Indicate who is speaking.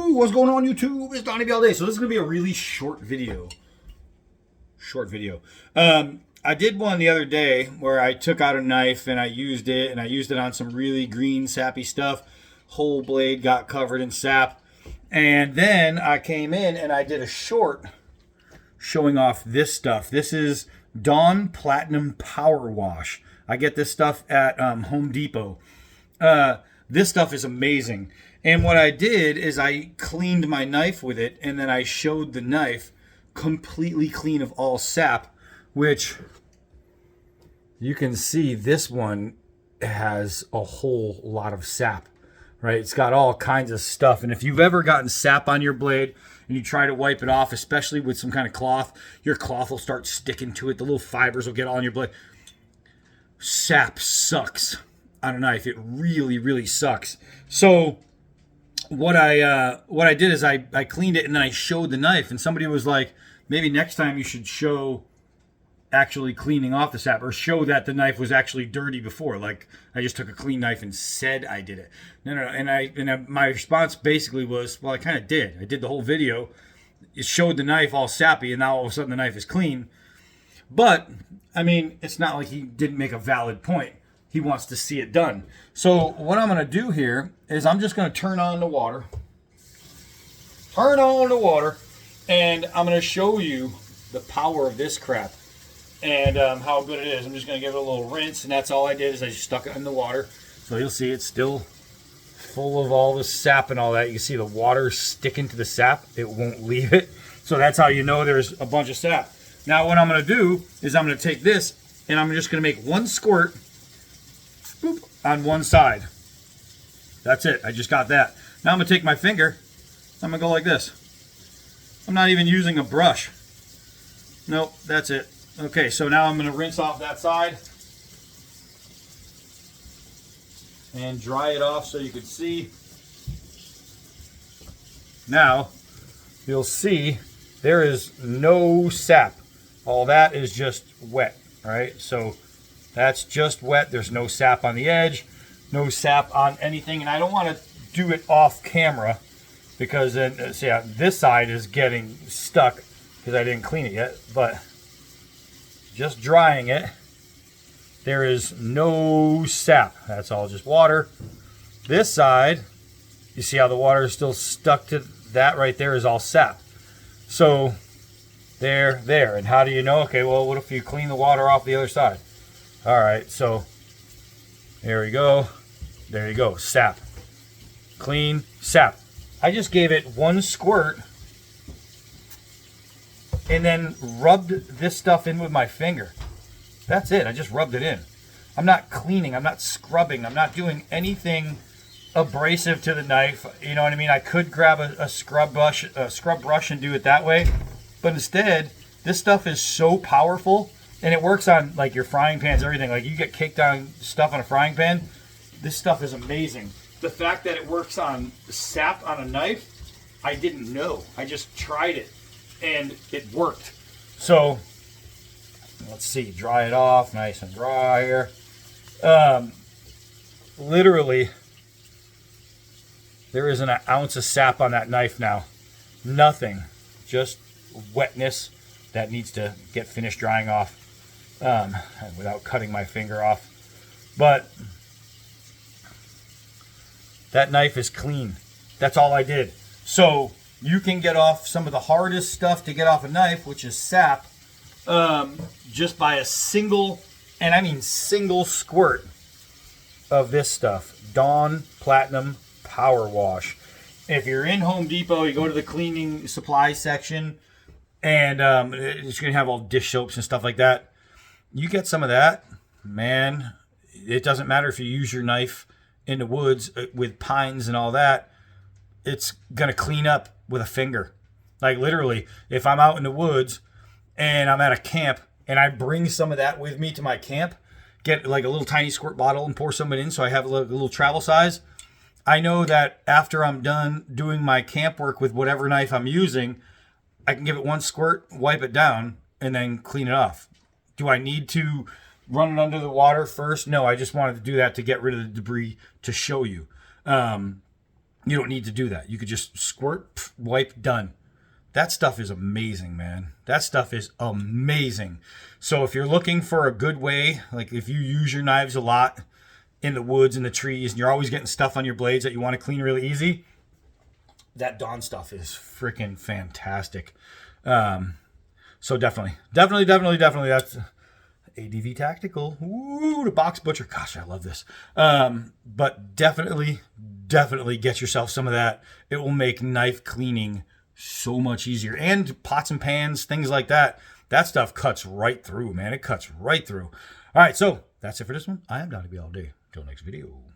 Speaker 1: What's going on YouTube? It's Donnie Day. So this is going to be a really short video. I did one the other day where I took out a knife and I used it on some really green sappy stuff. Whole blade got covered in sap. And then I came in and I did a short showing off this stuff. This is Dawn Platinum Power Wash. I get this stuff at Home Depot. This stuff is amazing. And what I did is I cleaned my knife with it, and then I showed the knife completely clean of all sap, which you can see this one has a whole lot of sap, right? It's got all kinds of stuff. And if you've ever gotten sap on your blade and you try to wipe it off, especially with some kind of cloth, your cloth will start sticking to it. The little fibers will get all on your blade. Sap sucks on a knife. It really, really sucks. So what I did is I cleaned it and then I showed the knife, and somebody was like, maybe next time you should show actually cleaning off the sap, or show that the knife was actually dirty before. Like, I just took a clean knife and said I did it. No. And my response basically was, well, I kind of did. I did the whole video. It showed the knife all sappy, and now all of a sudden the knife is clean. But, I mean, it's not like he didn't make a valid point. He wants to see it done. So what I'm going to do here is I'm just going to turn on the water. And I'm going to show you the power of this crap and how good it is. I'm just going to give it a little rinse, and that's all I did is I just stuck it in the water. So you'll see it's still full of all the sap and all that. You can see the water sticking to the sap. It won't leave it. So that's how you know there's a bunch of sap. Now what I'm going to do is I'm going to take this and I'm just going to make one squirt on one side. That's it. I just got that. Now I'm going to take my finger. I'm going to go like this. I'm not even using a brush. Nope, that's it. Okay, so now I'm going to rinse off that side and dry it off so you can see. Now you'll see there is no sap. All that is just wet, all right? So that's just wet. There's no sap on the edge, no sap on anything. And I don't want to do it off camera because then, see, this side is getting stuck because I didn't clean it yet. But just drying it, there is no sap. That's all just water. This side, you see how the water is still stuck to that right there is all sap. So there. And how do you know? Okay, well, what if you clean the water off the other side? All right, so there we go. There you go, sap. Clean sap. I just gave it one squirt and then rubbed this stuff in with my finger. That's it. I just rubbed it in. I'm not cleaning. I'm not scrubbing. I'm not doing anything abrasive to the knife. You know what I mean? I could grab a scrub brush and do it that way. But instead, this stuff is so powerful, and it works on like your frying pans, everything. Like, you get caked on stuff on a frying pan. This stuff is amazing. The fact that it works on sap on a knife, I didn't know. I just tried it, and it worked. So let's see, dry it off, nice and dry here. Literally, there isn't an ounce of sap on that knife now. Nothing, just wetness that needs to get finished drying off without cutting my finger off. But that knife is clean. That's all I did. So you can get off some of the hardest stuff to get off a knife, which is sap, just by a single, and I mean single squirt of this stuff. Dawn Platinum Power Wash. If you're in Home Depot, you go to the cleaning supply section, and it's going to have all dish soaps and stuff like that. You get some of that, man, it doesn't matter if you use your knife in the woods with pines and all that. It's going to clean up with a finger. Like, literally, if I'm out in the woods and I'm at a camp and I bring some of that with me to my camp, get like a little tiny squirt bottle and pour some of it in so I have a little travel size, I know that after I'm done doing my camp work with whatever knife I'm using, I can give it one squirt, wipe it down, and then clean it off. Do I need to run it under the water first? No, I just wanted to do that to get rid of the debris to show you. You don't need to do that. You could just squirt, wipe, done. That stuff is amazing, man. That stuff is amazing. So if you're looking for a good way, like if you use your knives a lot in the woods and the trees and you're always getting stuff on your blades that you want to clean really easy, that Dawn stuff is freaking fantastic. So definitely. That's ADV Tactical. Ooh, the Box Butcher. Gosh, I love this. But definitely get yourself some of that. It will make knife cleaning so much easier. And pots and pans, things like that. That stuff cuts right through, man. It cuts right through. All right, so that's it for this one. I am Donnie B all day. Until next video.